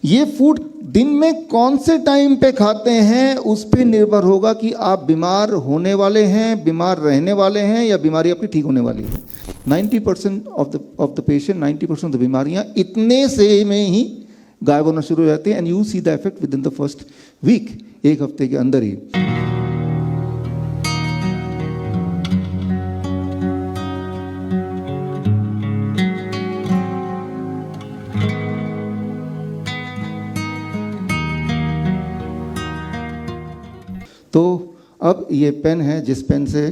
ये फूड दिन में कौन से टाइम पे खाते हैं उस पे निर्भर होगा कि आप बीमार होने वाले हैं, बीमार रहने वाले हैं, या बीमारी आपकी ठीक होने वाली है। 90% of the patient, 90% of the बीमारियां इतने से में ही गायब होना शुरू हो जाती है, and you see the effect within the first week, एक हफ्ते के अंदर ही। तो अब ये पेन है, जिस पेन से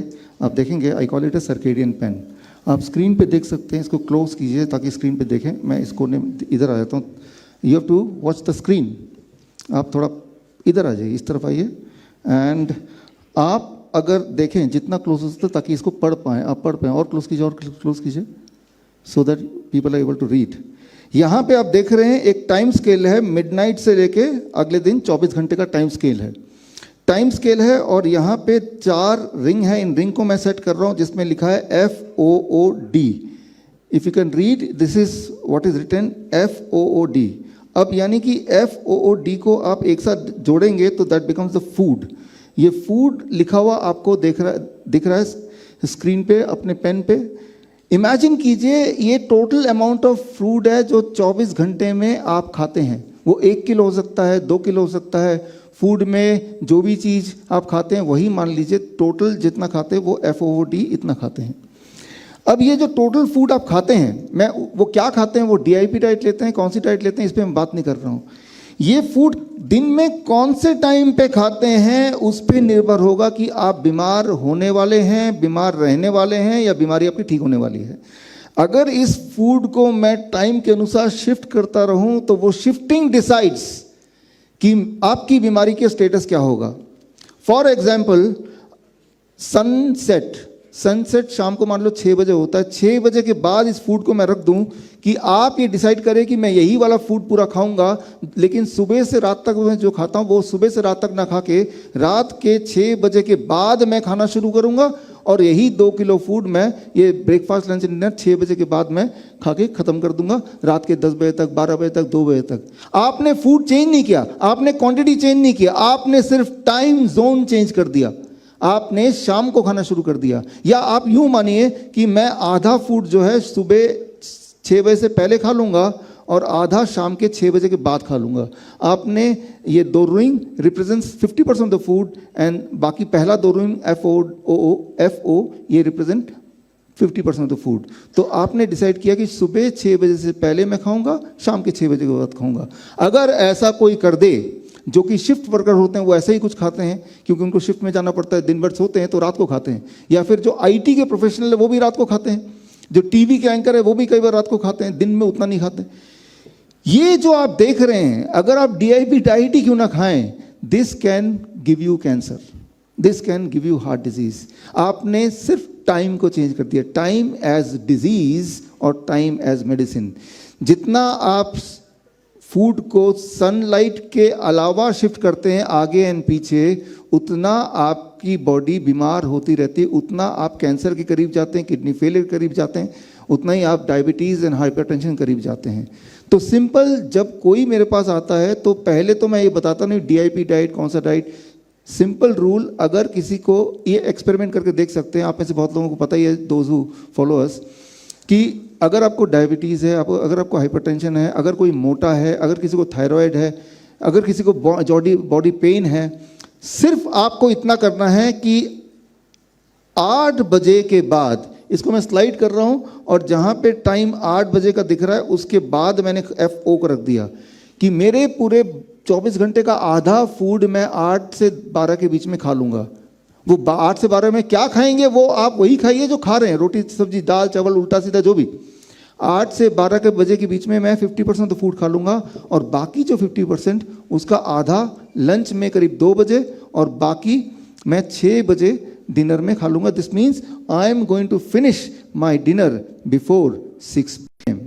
आप देखेंगे, I call it a circadian pain. आप स्क्रीन पे देख सकते हैं, इसको क्लोज कीजिए ताकि स्क्रीन पे देखें। मैं इसको इधर आ जाता हूँ। You have to watch the screen. आप थोड़ा इधर आ जाइए, इस तरफ आइए, एंड आप अगर देखें जितना क्लोज हो सकता है ताकि इसको पढ़ पाएँ, आप पढ़ पाएँ। और क्लोज कीजिए, और क्लोज कीजिए, so that people are able to read. यहाँ पे आप देख रहे हैं एक टाइम स्केल है, मिडनाइट से लेके अगले दिन 24 घंटे का टाइम स्केल है। टाइम स्केल है, और यहाँ पे 4 रिंग है। इन रिंग को मैं सेट कर रहा हूँ जिसमें लिखा है FOOD। If you can read, this is what is written, FOOD। अब यानी कि FOOD को आप एक साथ जोड़ेंगे तो दैट बिकम्स द फूड। ये फूड लिखा हुआ आपको दिख रहा है स्क्रीन पे, अपने पेन पे। इमेजिन कीजिए ये टोटल अमाउंट ऑफ फूड है जो 24 घंटे में आप खाते हैं। वो 1 किलो हो सकता है, 2 किलो हो सकता है। फूड में जो भी चीज़ आप खाते हैं वही मान लीजिए टोटल जितना खाते हैं, वो FOOD इतना खाते हैं। अब ये जो टोटल फूड आप खाते हैं, वो क्या खाते हैं, वो DIP डाइट लेते हैं, कौन सी डाइट लेते हैं, इस पर मैं बात नहीं कर रहा हूँ। ये फूड दिन में कौन से टाइम पे खाते हैं उस पर निर्भर होगा कि आप बीमार होने वाले हैं, बीमार रहने वाले हैं, या बीमारी आपकी ठीक होने वाली है। अगर इस फूड को मैं टाइम के अनुसार शिफ्ट करता रहूं तो वो शिफ्टिंग डिसाइड्स कि आपकी बीमारी के स्टेटस क्या होगा। फॉर एग्जाम्पल, सनसेट शाम को मान लो 6 बजे होता है। 6 बजे के बाद इस फूड को मैं रख दूं कि आप ये डिसाइड करें कि मैं यही वाला फूड पूरा खाऊंगा, लेकिन सुबह से रात तक मैं जो खाता हूं वो सुबह से रात तक ना खा के रात के 6 बजे के बाद मैं खाना शुरू करूंगा, और यही 2 किलो फूड मैं ये ब्रेकफास्ट लंच डिनर 6 बजे के बाद मैं खा के ख़त्म कर दूंगा, रात के 10 बजे तक, 12 बजे तक, 2 बजे तक। आपने फूड चेंज नहीं किया, आपने क्वांटिटी चेंज नहीं किया, आपने सिर्फ टाइम जोन चेंज कर दिया। आपने शाम को खाना शुरू कर दिया। या आप यूं मानिए कि मैं आधा फूड जो है सुबह 6 बजे से पहले खा लूँगा और आधा शाम के 6 बजे के बाद खा लूँगा। आपने ये 2 ring represents 50% of the food, and बाकी पहला 2 रिंग FO ये रिप्रेजेंट 50% ऑफ द फूड। तो आपने डिसाइड किया कि सुबह 6 बजे से पहले मैं खाऊंगा, शाम के 6 बजे के बाद खाऊंगा। अगर ऐसा कोई कर दे, जो कि शिफ्ट वर्कर होते हैं वो ऐसे ही कुछ खाते हैं क्योंकि उनको शिफ्ट में जाना पड़ता है, दिन भर सोते हैं तो रात को खाते हैं। या फिर जो IT के प्रोफेशनल है वो भी रात को खाते हैं, जो TV के एंकर है वो भी कई बार रात को खाते हैं, दिन में उतना नहीं खाते। ये जो आप देख रहे हैं, अगर आप DIP डाइट ही क्यों ना खाएं, this can give you cancer, this can give you heart disease. आपने सिर्फ टाइम को चेंज कर दिया, टाइम एज डिजीज और टाइम एज मेडिसिन। जितना आप फूड को सनलाइट के अलावा शिफ्ट करते हैं आगे एंड पीछे, उतना आपकी बॉडी बीमार होती रहती है, उतना आप कैंसर के करीब जाते हैं, किडनी फेलियर के करीब जाते हैं, उतना ही आप डायबिटीज़ एंड हाइपरटेंशन करीब जाते हैं। तो सिंपल, जब कोई मेरे पास आता है तो पहले तो मैं ये बताता नहीं DIP डाइट कौन सा डाइट। सिंपल रूल, अगर किसी को, ये एक्सपेरिमेंट करके देख सकते हैं, आप में से बहुत लोगों को पता ही है, दोज हू फॉलो अस, कि अगर आपको डायबिटीज़ है, अगर आपको हाइपरटेंशन है, अगर कोई मोटा है, अगर किसी को थायराइड है, अगर किसी को बॉडी पेन है, सिर्फ आपको इतना करना है कि 8 बजे के बाद, इसको मैं स्लाइड कर रहा हूँ और जहाँ पे टाइम 8 बजे का दिख रहा है उसके बाद मैंने FO को रख दिया कि मेरे पूरे 24 घंटे का आधा फूड मैं 8 से 12 के बीच में खा लूँगा। वो 8 से 12 में क्या खाएंगे वो आप वही खाइए जो खा रहे हैं, रोटी सब्जी दाल चावल उल्टा सीधा जो भी। 8 से 12 के बजे के बीच में मैं 50% ऑफ फूड खा लूँगा, और बाकी जो 50% उसका आधा लंच में करीब 2 बजे, और बाकी मैं 6 बजे डिनर में खा लूँगा। This means I am going to finish my dinner before 6 PM।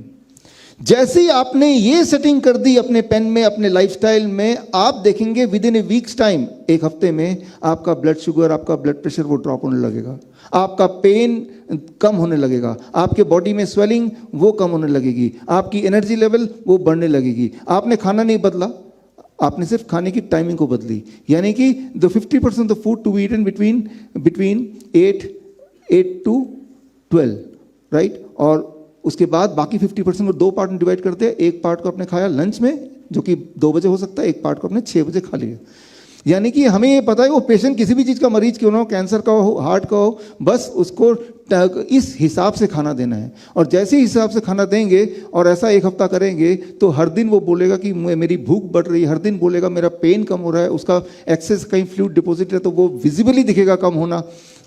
जैसे ही आपने ये सेटिंग कर दी अपने पेन में, अपने लाइफस्टाइल में, आप देखेंगे with in A weeks time, 1 हफ्ते में आपका ब्लड शुगर, आपका ब्लड प्रेशर वो ड्रॉप होने लगेगा, आपका पेन कम होने लगेगा, आपके बॉडी में स्वेलिंग वो कम होने लगेगी, आपकी एनर्जी लेवल वो बढ़ने लगेगी। आपने खाना नहीं बदला, आपने सिर्फ खाने की टाइमिंग को बदली, यानी कि the 50% of food to be eaten between 8 to 12, right. और उसके बाद बाकी 50% को 2 पार्ट में डिवाइड करते हैं। एक पार्ट को आपने खाया लंच में जो कि 2 बजे हो सकता है, एक पार्ट को आपने 6 बजे खा लिया। यानी कि हमें ये पता है वो पेशेंट किसी भी चीज़ का मरीज क्यों ना हो, कैंसर का हो, हार्ट का हो, बस उसको इस हिसाब से खाना देना है। और जैसे ही हिसाब से खाना देंगे और ऐसा 1 हफ्ता करेंगे तो हर दिन वो बोलेगा कि मेरी भूख बढ़ रही है, हर दिन बोलेगा मेरा पेन कम हो रहा है, उसका एक्सेस कहीं फ्लूइड डिपॉजिट है तो वो विजिबली दिखेगा कम होना।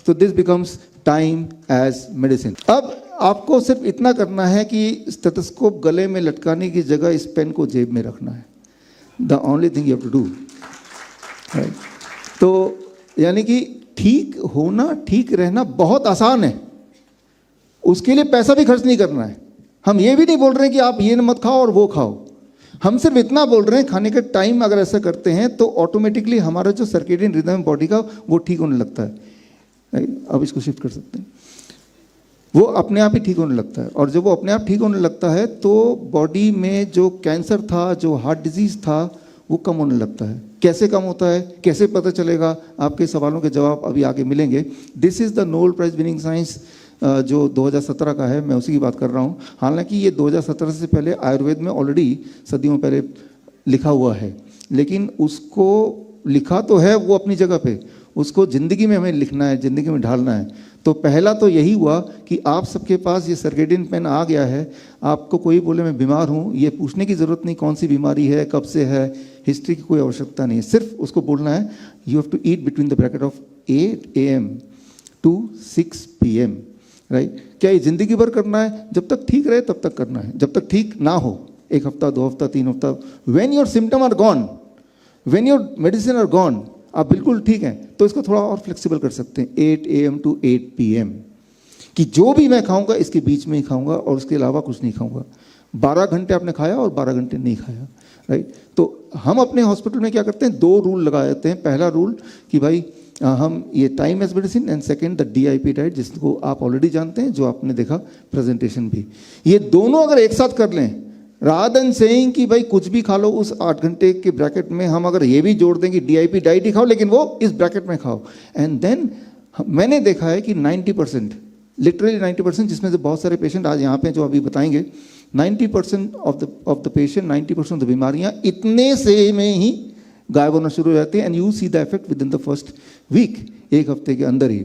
तो this becomes time as medicine. अब आपको सिर्फ इतना करना है कि स्टेथोस्कोप गले में लटकाने की जगह इस पेन को जेब में रखना है। The only thing you have to do, right. तो यानी कि ठीक होना, ठीक रहना बहुत आसान है, उसके लिए पैसा भी खर्च नहीं करना है। हम ये भी नहीं बोल रहे हैं कि आप ये मत खाओ और वो खाओ, हम सिर्फ इतना बोल रहे हैं खाने का टाइम अगर ऐसा करते हैं तो ऑटोमेटिकली हमारा जो सर्केडियन रिदम है बॉडी का वो ठीक होने लगता है, राइट। अब इसको शिफ्ट कर सकते हैं, वो अपने आप ही ठीक होने लगता है। और जब वो अपने आप ठीक होने लगता है तो बॉडी में जो कैंसर था, जो हार्ट डिजीज था, वो कम होने लगता है। कैसे कम होता है, कैसे पता चलेगा, आपके सवालों के जवाब अभी आगे मिलेंगे। This is the Nobel prize winning science जो 2017 का है, मैं उसी की बात कर रहा हूँ। हालांकि ये 2017 से पहले आयुर्वेद में ऑलरेडी सदियों पहले लिखा हुआ है, लेकिन उसको लिखा तो है वो अपनी जगह पे, उसको ज़िंदगी में हमें लिखना है, ज़िंदगी में ढालना है। तो पहला तो यही हुआ कि आप सबके पास ये सर्केडियन पेन आ गया है। आपको कोई बोले मैं बीमार हूँ, ये पूछने की ज़रूरत नहीं कौन सी बीमारी है, कब से है, हिस्ट्री की कोई आवश्यकता नहीं है। सिर्फ उसको बोलना है you have to eat between the bracket of 8 AM to 6 PM, right. क्या ये ज़िंदगी भर करना है? जब तक ठीक रहे तब तक करना है, जब तक ठीक ना हो, 1 हफ्ता, 2 हफ्ता, 3 हफ्ता। When your symptom are gone, when your medicine are gone, आप बिल्कुल ठीक हैं, तो इसको थोड़ा और फ्लेक्सिबल कर सकते हैं, 8 AM to 8 PM, कि जो भी मैं खाऊंगा इसके बीच में ही खाऊंगा और उसके अलावा कुछ नहीं खाऊंगा। 12 घंटे आपने खाया और 12 घंटे नहीं खाया, राइट। तो हम अपने हॉस्पिटल में क्या करते हैं, 2 रूल लगा देते हैं। पहला रूल कि भाई हम ये time as medicine, and second the DIP diet, जिसको आप ऑलरेडी जानते हैं, जो आपने देखा प्रेजेंटेशन भी। ये दोनों अगर एक साथ कर लें, रादर देन सेइंग कि भाई कुछ भी खा लो उस 8 घंटे के ब्रैकेट में, हम अगर ये भी जोड़ दें कि DIP डाइट ही खाओ लेकिन वो इस ब्रैकेट में खाओ, एंड देन मैंने देखा है कि 90%, लिटरली 90%, जिसमें से बहुत सारे पेशेंट आज यहाँ पे जो अभी बताएंगे, 90% of the patient, 90% of the बीमारियाँ इतने से में ही गायब होना शुरू हो जाती है। And you see the effect within the first week, 1 हफ्ते के अंदर ही।